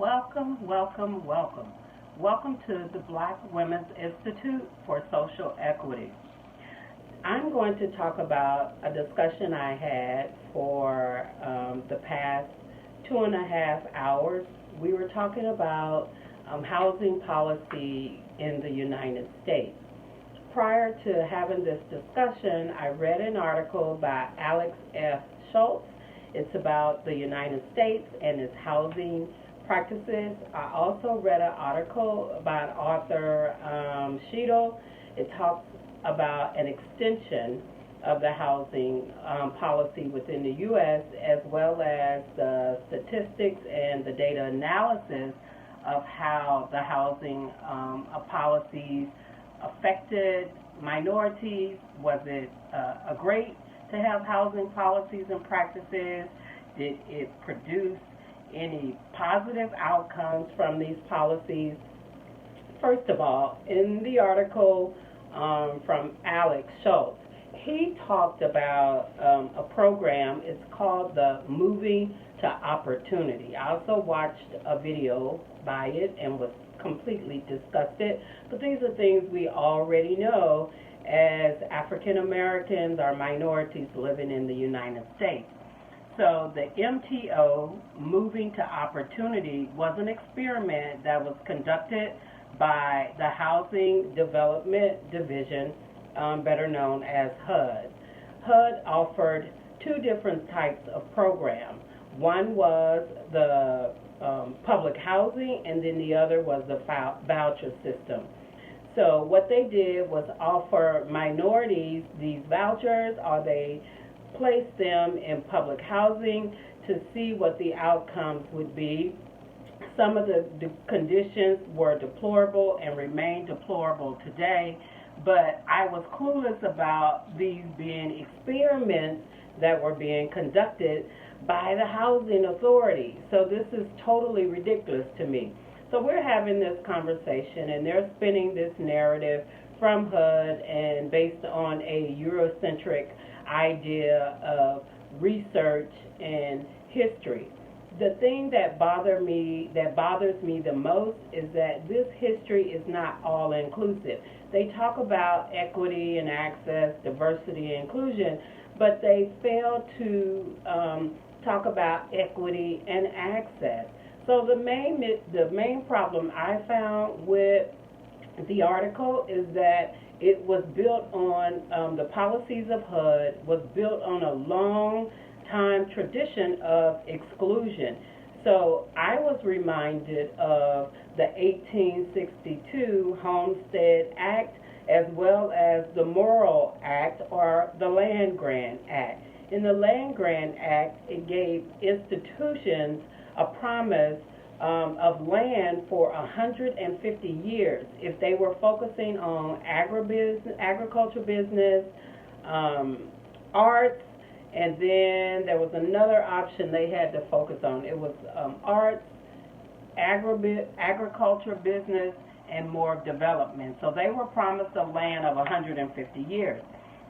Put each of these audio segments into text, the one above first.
Welcome, welcome, welcome. Welcome to the Black Women's Institute for Social Equity. I'm going to talk about a discussion I had for the past 2.5 hours. We were talking about housing policy in the United States. Prior to having this discussion, I read an article by Alex F. Schultz. It's about the United States and its housing practices. I also read an article by author Sheetal. It talks about an extension of the housing policy within the U.S., as well as the statistics and the data analysis of how the housing policies affected minorities. Was it great to have housing policies and practices? Did it produce any positive outcomes from these policies? First of all, in the article from Alex Schultz, he talked about a program. It's called the Moving to Opportunity. I also watched a video by it and was completely disgusted, but these are things we already know as African Americans or minorities living in the United States. So the MTO, Moving to Opportunity, was an experiment that was conducted by the Housing Development Division, better known as HUD. HUD offered two different types of programs. One was the public housing, and then the other was the voucher system. So what they did was offer minorities these vouchers, or they placed them in public housing to see what the outcomes would be. Some of the conditions were deplorable and remain deplorable today, but I was clueless about these being experiments that were being conducted by the housing authority. So this is totally ridiculous to me. So we're having this conversation, and they're spinning this narrative from HUD and based on a Eurocentric idea of research and history. The thing that bothers me the most is that this history is not all inclusive. They talk about equity and access, diversity and inclusion, but they fail to talk about equity and access. So the main problem I found with the article is that it was built on the policies of HUD, was built on a long time tradition of exclusion. So I was reminded of the 1862 Homestead Act, as well as the Morrill Act, or the Land Grant Act. In the Land Grant Act, it gave institutions a promise of land for 150 years if they were focusing on agriculture business, arts, and then there was another option they had to focus on. It was arts, agriculture business, and more development. So they were promised a land of 150 years.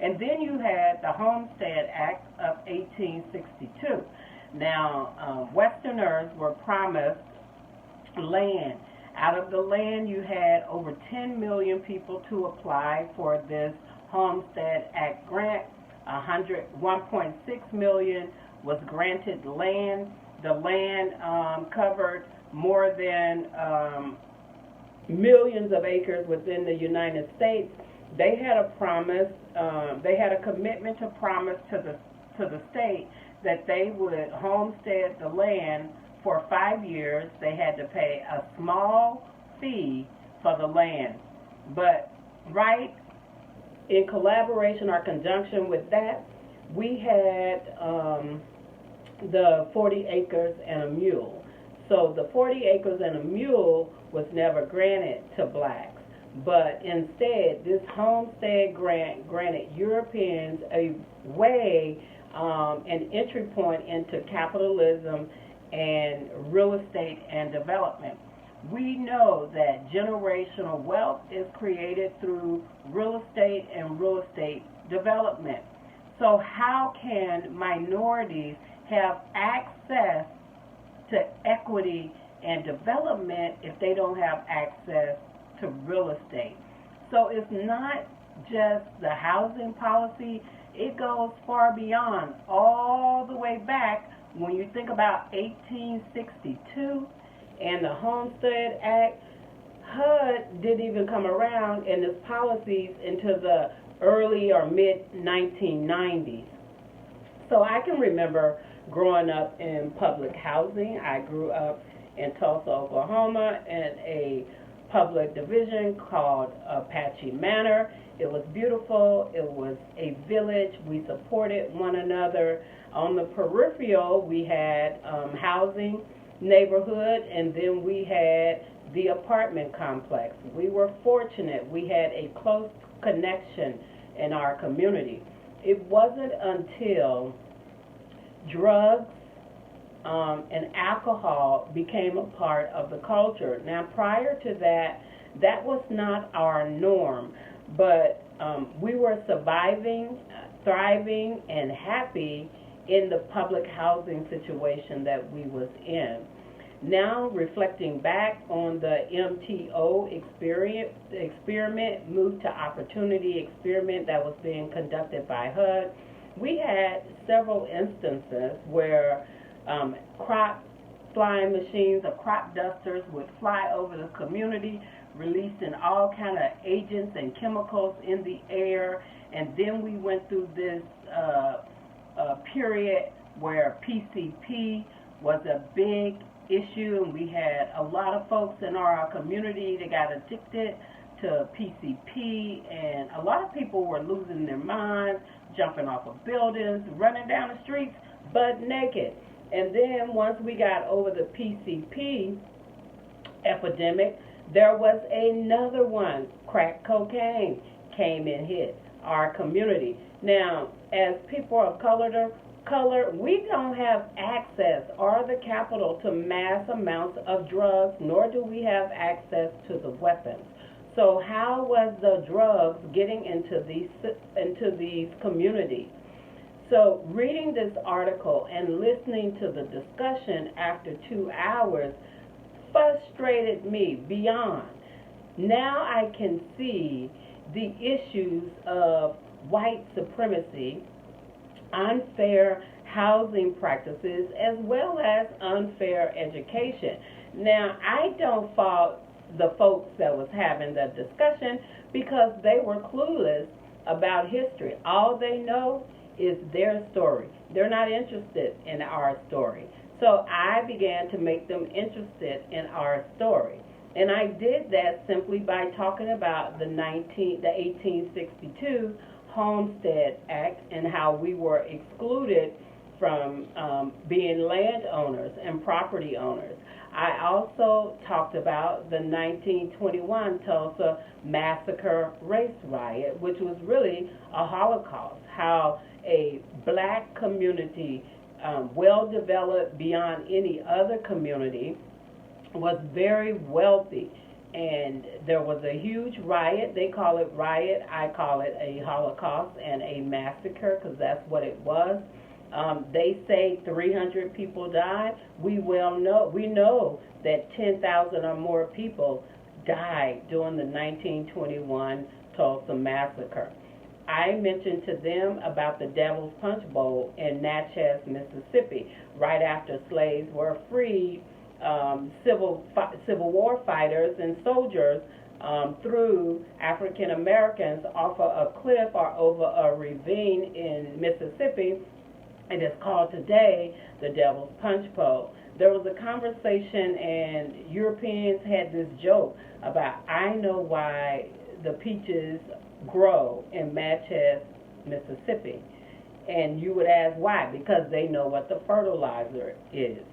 And then you had the Homestead Act of 1862. Now, Westerners were promised land. Out of the land, you had over 10 million people to apply for this Homestead Act grant. 1.6 million was granted land. The land covered more than millions of acres within the United States. They had a promise, they had a commitment to promise to the state that they would homestead the land for 5 years. They had to pay a small fee for the land. But right in collaboration or conjunction with that, we had the 40 acres and a mule. So the 40 acres and a mule was never granted to blacks, but instead this homestead grant granted Europeans a way, an entry point into capitalism and real estate and development. We know that generational wealth is created through real estate and real estate development. So how can minorities have access to equity and development if they don't have access to real estate. So it's not just the housing policy, it goes far beyond, all the way back when you think about 1862 and the Homestead Act. HUD didn't even come around in its policies into the early or mid 1990s. So I can remember growing up in public housing. I grew up in Tulsa, Oklahoma, in a public division called Apache Manor. It was beautiful. It was a village. We supported one another. On the peripheral, we had housing neighborhood, and then we had the apartment complex. We were fortunate. We had a close connection in our community. It wasn't until drugs and alcohol became a part of the culture. Now, prior to that, that was not our norm, but we were surviving, thriving, and happy in the public housing situation that we was in. Now, reflecting back on the MTO experiment, Move to Opportunity experiment that was being conducted by HUD, we had several instances where crop flying machines or crop dusters would fly over the community, releasing all kind of agents and chemicals in the air. And then we went through this period where PCP was a big issue, and we had a lot of folks in our community that got addicted to PCP, and a lot of people were losing their minds, jumping off of buildings, running down the streets butt naked. And then once we got over the PCP epidemic, there was another one. Crack cocaine came and hit our community. Now, as people of color, we don't have access or the capital to mass amounts of drugs, nor do we have access to the weapons. So how was the drugs getting into these communities? So reading this article and listening to the discussion after 2 hours frustrated me beyond. Now I can see the issues of white supremacy, unfair housing practices, as well as unfair education. Now, I don't fault the folks that was having the discussion because they were clueless about history. All they know is their story. They're not interested in our story. So I began to make them interested in our story. And I did that simply by talking about the 1862 Homestead Act and how we were excluded from being landowners and property owners. I also talked about the 1921 Tulsa Massacre race riot, which was really a Holocaust, how a black community, well developed beyond any other community, was very wealthy. And there was a huge riot. They call it riot. I call it a Holocaust and a massacre because that's what it was. They say 300 people died. We know that 10,000 or more people died during the 1921 Tulsa Massacre. I mentioned to them about the Devil's Punch Bowl in Natchez, Mississippi, right after slaves were freed. Civil War fighters and soldiers threw African Americans off a cliff or over a ravine in Mississippi. It is called today the Devil's Punch Bowl. There was a conversation, and Europeans had this joke about, I know why the peaches grow in Natchez, Mississippi. And you would ask why? Because they know what the fertilizer is.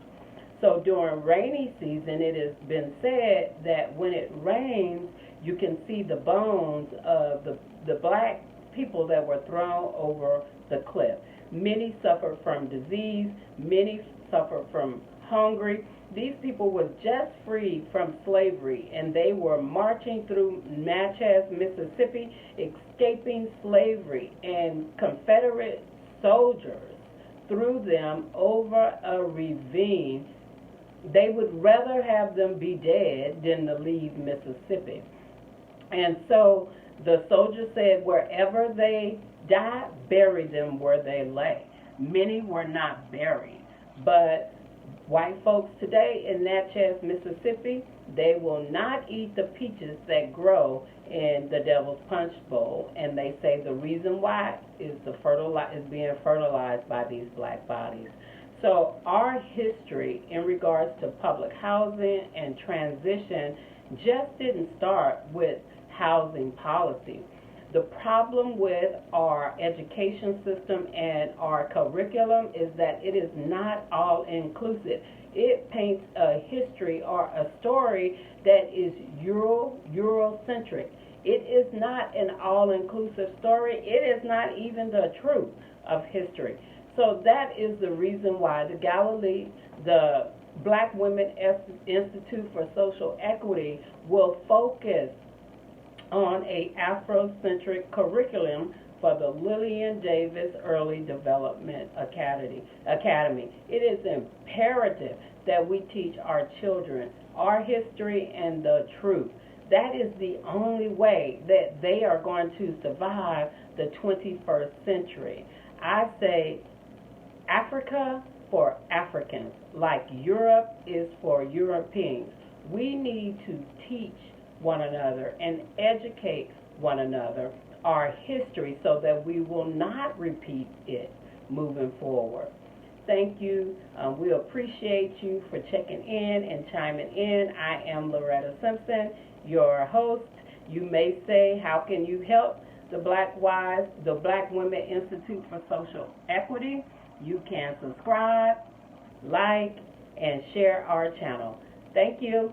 So during rainy season, it has been said that when it rains, you can see the bones of the black people that were thrown over the cliff. Many suffered from disease. Many suffered from hunger. These people were just freed from slavery, and they were marching through Natchez, Mississippi, escaping slavery, and Confederate soldiers threw them over a ravine they would rather have them be dead than to leave Mississippi. And so the soldiers said, wherever they die, bury them where they lay. Many were not buried, but white folks today in Natchez, Mississippi, they will not eat the peaches that grow in the Devil's Punch Bowl, and they say the reason why is being fertilized by these black bodies. So our history in regards to public housing and transition just didn't start with housing policy. The problem with our education system and our curriculum is that it is not all inclusive. It paints a history or a story that is Eurocentric. It is not an all-inclusive story. It is not even the truth of history. So that is the reason why the Black Women Institute for Social Equity will focus on a Afrocentric curriculum for the Lillian Davis Early Development Academy. It is imperative that we teach our children our history and the truth. That is the only way that they are going to survive the 21st century. I say Africa for Africans, like Europe is for Europeans. We need to teach one another and educate one another our history so that we will not repeat it moving forward. Thank you. We appreciate you for checking in and chiming in. I am Loretta Simpson, your host. You may say, how can you help the Black Women Institute for Social Equity? You can subscribe, like, and share our channel. Thank you.